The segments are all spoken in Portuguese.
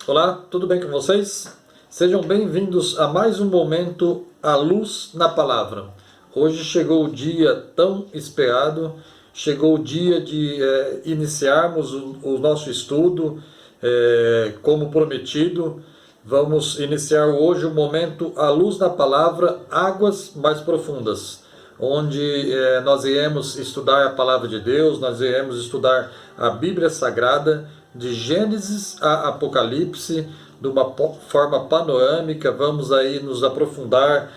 Olá, tudo bem com vocês? Sejam bem-vindos a mais um momento à luz na palavra. Hoje chegou o dia tão esperado, chegou o dia de iniciarmos o nosso estudo, como prometido. Vamos iniciar hoje o momento à luz na palavra, águas mais profundas, onde nós iremos estudar a palavra de Deus, nós iremos estudar a Bíblia Sagrada, de Gênesis a Apocalipse, de uma forma panorâmica. Vamos aí nos aprofundar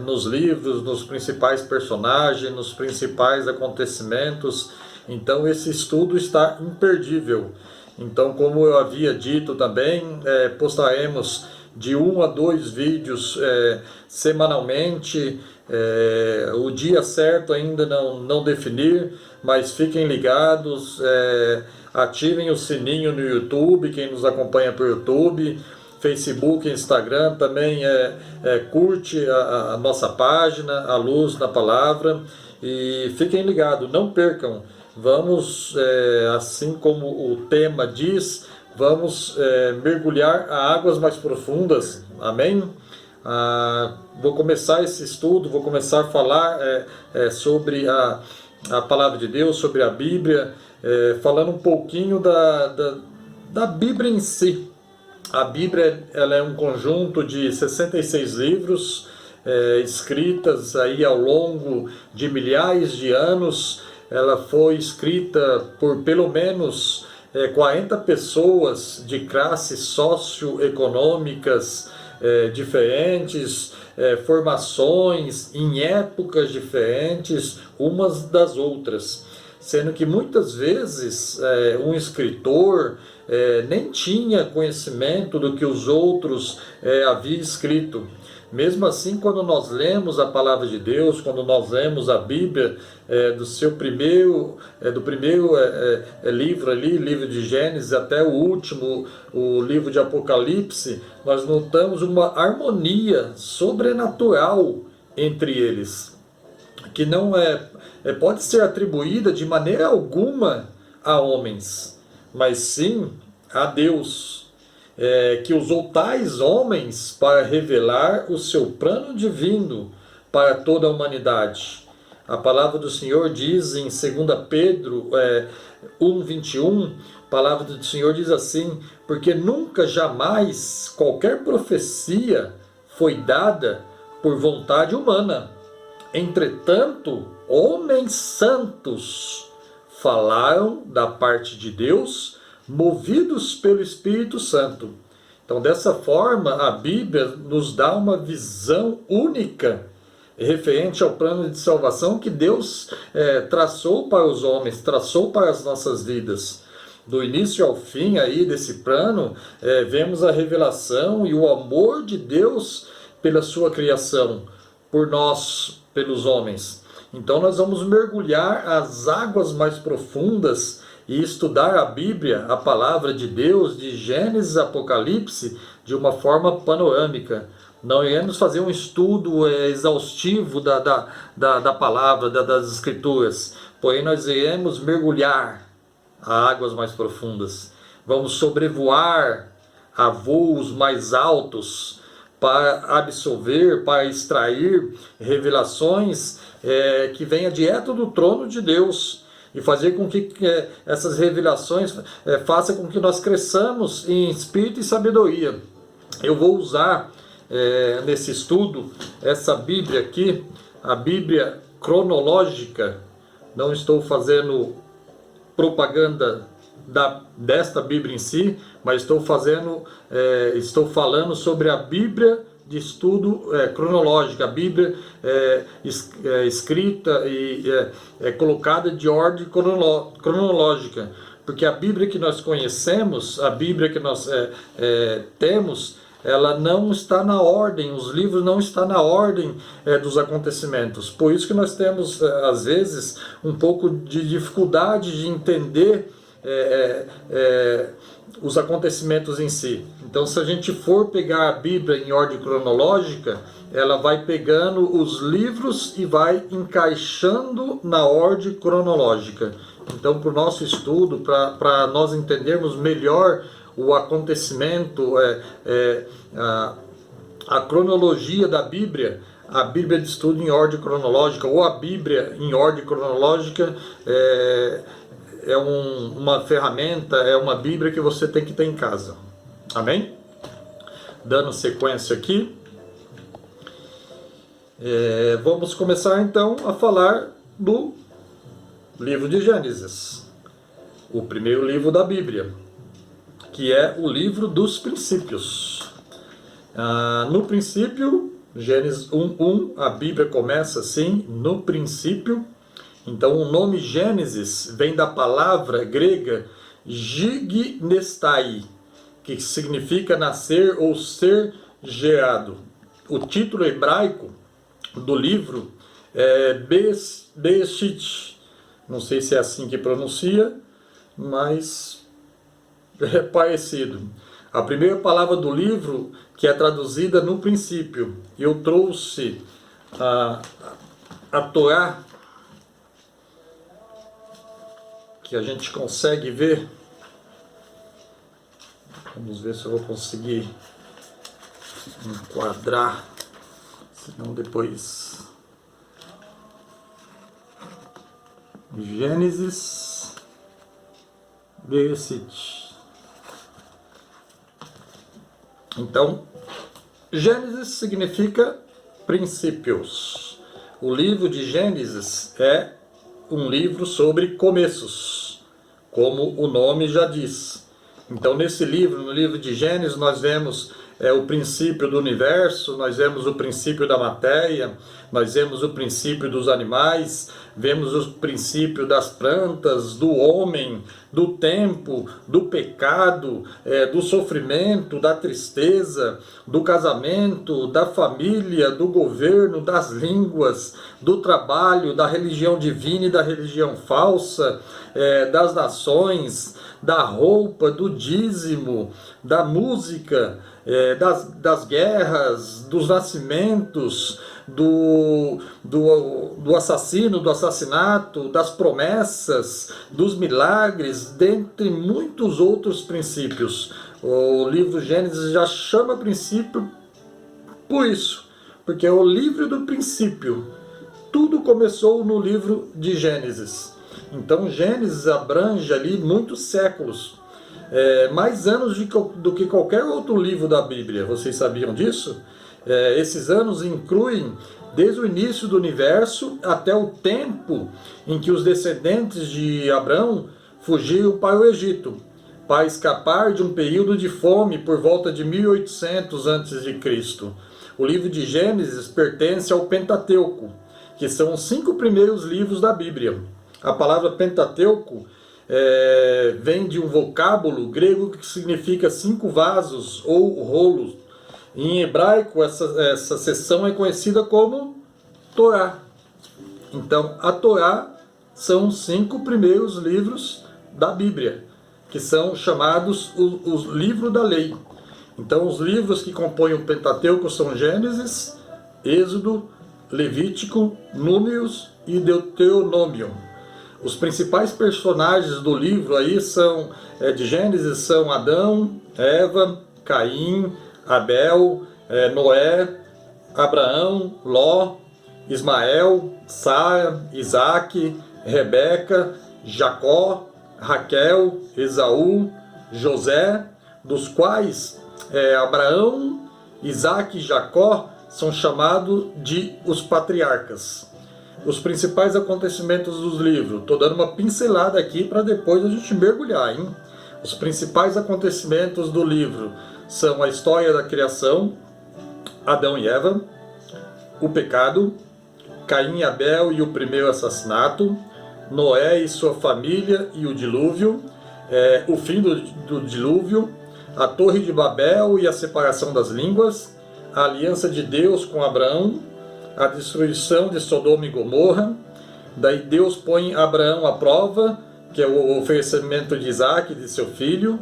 nos livros, nos principais personagens, nos principais acontecimentos. Então esse estudo está imperdível. Então, como eu havia dito também, postaremos de 1 a 2 vídeos semanalmente. O dia certo ainda não definir, mas fiquem ligados, ativem o sininho no YouTube, quem nos acompanha por YouTube, Facebook, Instagram, também curte a nossa página, A Luz na Palavra, e fiquem ligados, não percam. Vamos, assim como o tema diz, vamos mergulhar a águas mais profundas, amém? Vou começar esse estudo, vou começar a falar sobre a palavra de Deus, sobre a Bíblia, falando um pouquinho da Bíblia em si. A Bíblia ela é um conjunto de 66 livros, escritas aí ao longo de milhares de anos. Ela foi escrita por pelo menos 40 pessoas de classes socioeconômicas diferentes, formações em épocas diferentes umas das outras, sendo que muitas vezes um escritor nem tinha conhecimento do que os outros haviam escrito. Mesmo assim, quando nós lemos a palavra de Deus, quando nós lemos a Bíblia, do primeiro livro ali, livro de Gênesis, até o último, o livro de Apocalipse, nós notamos uma harmonia sobrenatural entre eles, que não pode ser atribuída de maneira alguma a homens, mas sim a Deus, que usou tais homens para revelar o seu plano divino para toda a humanidade. A palavra do Senhor diz em 2 Pedro 1:21, a palavra do Senhor diz assim: porque nunca, jamais, qualquer profecia foi dada por vontade humana. Entretanto, homens santos falaram da parte de Deus, movidos pelo Espírito Santo. Então, dessa forma, a Bíblia nos dá uma visão única referente ao plano de salvação que Deus traçou para os homens, traçou para as nossas vidas. Do início ao fim aí desse plano, vemos a revelação e o amor de Deus pela sua criação, por nós, pelos homens. Então nós vamos mergulhar as águas mais profundas e estudar a Bíblia, a palavra de Deus, de Gênesis a Apocalipse, de uma forma panorâmica. Não iremos fazer um estudo exaustivo da palavra, das Escrituras, porém nós iremos mergulhar a águas mais profundas. Vamos sobrevoar a voos mais altos para absorver, para extrair revelações que venham direto do trono de Deus, e fazer com que essas revelações façam com que nós cresçamos em espírito e sabedoria. Eu vou usar nesse estudo essa Bíblia aqui, a Bíblia cronológica. Não estou fazendo propaganda desta Bíblia em si, mas estou falando sobre a Bíblia de estudo cronológico, a Bíblia escrita e colocada de ordem cronológica, porque a Bíblia que nós conhecemos, a Bíblia que nós temos, ela não está na ordem, os livros não estão na ordem dos acontecimentos. Por isso que nós temos, às vezes, um pouco de dificuldade de entender os acontecimentos em si. Então, se a gente for pegar a Bíblia em ordem cronológica, ela vai pegando os livros e vai encaixando na ordem cronológica. Então, para o nosso estudo, para nós entendermos melhor o acontecimento, a cronologia da Bíblia, a Bíblia de estudo em ordem cronológica, ou a Bíblia em ordem cronológica, uma ferramenta, é uma Bíblia que você tem que ter em casa. Amém? Dando sequência aqui, vamos começar então a falar do livro de Gênesis, o primeiro livro da Bíblia, que é o livro dos princípios. No princípio, Gênesis 1:1, a Bíblia começa assim, no princípio. Então o nome Gênesis vem da palavra grega gignestai, que significa nascer ou ser gerado. O título hebraico do livro é Bereshit. Não sei se é assim que pronuncia, mas é parecido. A primeira palavra do livro, que é traduzida no princípio. Eu trouxe a Torá, que a gente consegue ver. Vamos ver se eu vou conseguir enquadrar, senão depois... Gênesis, Bereshit. Então, Gênesis significa princípios. O livro de Gênesis é um livro sobre começos, como o nome já diz. Então, nesse livro, no livro de Gênesis, nós vemos o princípio do universo, nós vemos o princípio da matéria, nós vemos o princípio dos animais, vemos o princípio das plantas, do homem, do tempo, do pecado, do sofrimento, da tristeza, do casamento, da família, do governo, das línguas, do trabalho, da religião divina e da religião falsa, das nações, da roupa, do dízimo, da música, das guerras, dos nascimentos, do assassino, do assassinato, das promessas, dos milagres, dentre muitos outros princípios. O livro Gênesis já chama princípio por isso, porque é o livro do princípio. Tudo começou no livro de Gênesis. Então Gênesis abrange ali muitos séculos, mais anos do que qualquer outro livro da Bíblia. Vocês sabiam disso? Esses anos incluem desde o início do universo até o tempo em que os descendentes de Abrão fugiram para o Egito, para escapar de um período de fome por volta de 1800 a.C. O livro de Gênesis pertence ao Pentateuco, que são os 5 primeiros livros da Bíblia. A palavra Pentateuco vem de um vocábulo grego que significa 5 vasos ou rolos. Em hebraico, essa seção é conhecida como Torá. Então, a Torá são os 5 primeiros livros da Bíblia, que são chamados os livros da lei. Então, os livros que compõem o Pentateuco são Gênesis, Êxodo, Levítico, Números e Deuteronômio. Os principais personagens do livro aí de Gênesis são Adão, Eva, Caim, Abel, Noé, Abraão, Ló, Ismael, Sara, Isaac, Rebeca, Jacó, Raquel, Esaú, José, dos quais Abraão, Isaac e Jacó são chamados de os patriarcas. Os principais acontecimentos dos livros, estou dando uma pincelada aqui para depois a gente mergulhar, hein? Os principais acontecimentos do livro são a história da criação, Adão e Eva, o pecado, Caim e Abel e o primeiro assassinato, Noé e sua família e o dilúvio, o fim do dilúvio, a Torre de Babel e a separação das línguas, a aliança de Deus com Abraão, a destruição de Sodoma e Gomorra. Daí Deus põe Abraão à prova, que é o oferecimento de Isaac, de seu filho.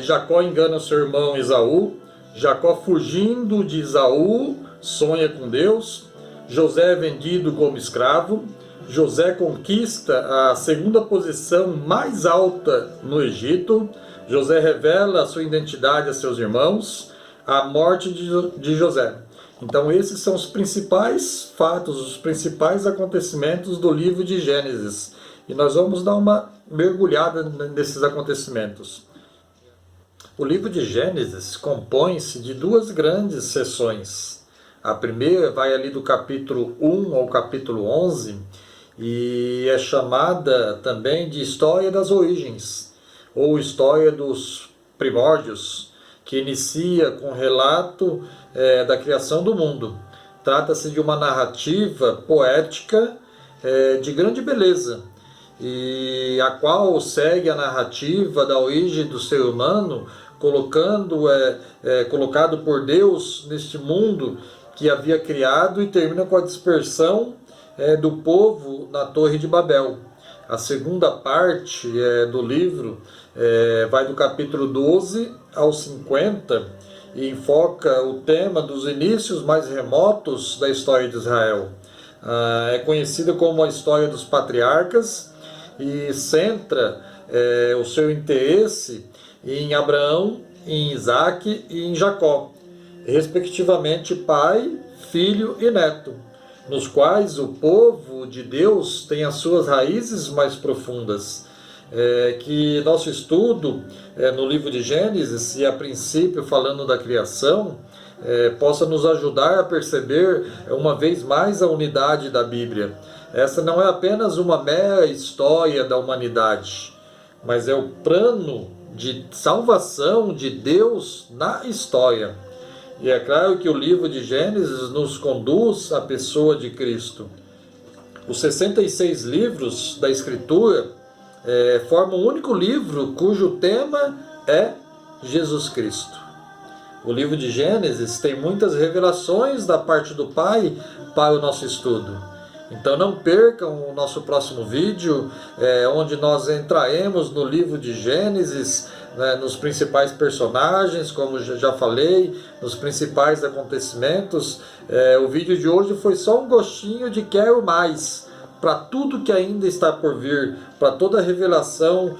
Jacó engana seu irmão Esaú. Jacó, fugindo de Esaú, sonha com Deus. José é vendido como escravo. José conquista a segunda posição mais alta no Egito. José revela a sua identidade a seus irmãos. A morte de José. Então esses são os principais fatos, os principais acontecimentos do livro de Gênesis. E nós vamos dar uma mergulhada nesses acontecimentos. O livro de Gênesis compõe-se de duas grandes seções. A primeira vai ali do capítulo 1 ao capítulo 11 e é chamada também de História das Origens, ou História dos Primórdios, que inicia com o relato da criação do mundo. Trata-se de uma narrativa poética de grande beleza, e a qual segue a narrativa da origem do ser humano, colocado por Deus neste mundo que havia criado, e termina com a dispersão do povo na Torre de Babel. A segunda parte do livro vai do capítulo 12 ao 50 e enfoca o tema dos inícios mais remotos da história de Israel. É conhecida como a história dos patriarcas e centra o seu interesse em Abraão, em Isaque e em Jacó, respectivamente pai, filho e neto, nos quais o povo de Deus tem as suas raízes mais profundas. Que nosso estudo no livro de Gênesis, e a princípio falando da criação, possa nos ajudar a perceber uma vez mais a unidade da Bíblia. Essa não é apenas uma mera história da humanidade, mas é o plano de salvação de Deus na história. E é claro que o livro de Gênesis nos conduz à pessoa de Cristo. Os 66 livros da Escritura formam um único livro cujo tema é Jesus Cristo. O livro de Gênesis tem muitas revelações da parte do Pai para o nosso estudo. Então não percam o nosso próximo vídeo, onde nós entraremos no livro de Gênesis, nos principais personagens, como já falei, nos principais acontecimentos. O vídeo de hoje foi só um gostinho de quero mais, para tudo que ainda está por vir, para toda a revelação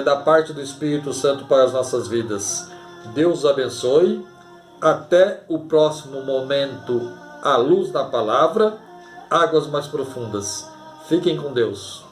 da parte do Espírito Santo para as nossas vidas. Deus abençoe. Até o próximo momento, à luz da palavra, águas mais profundas. Fiquem com Deus.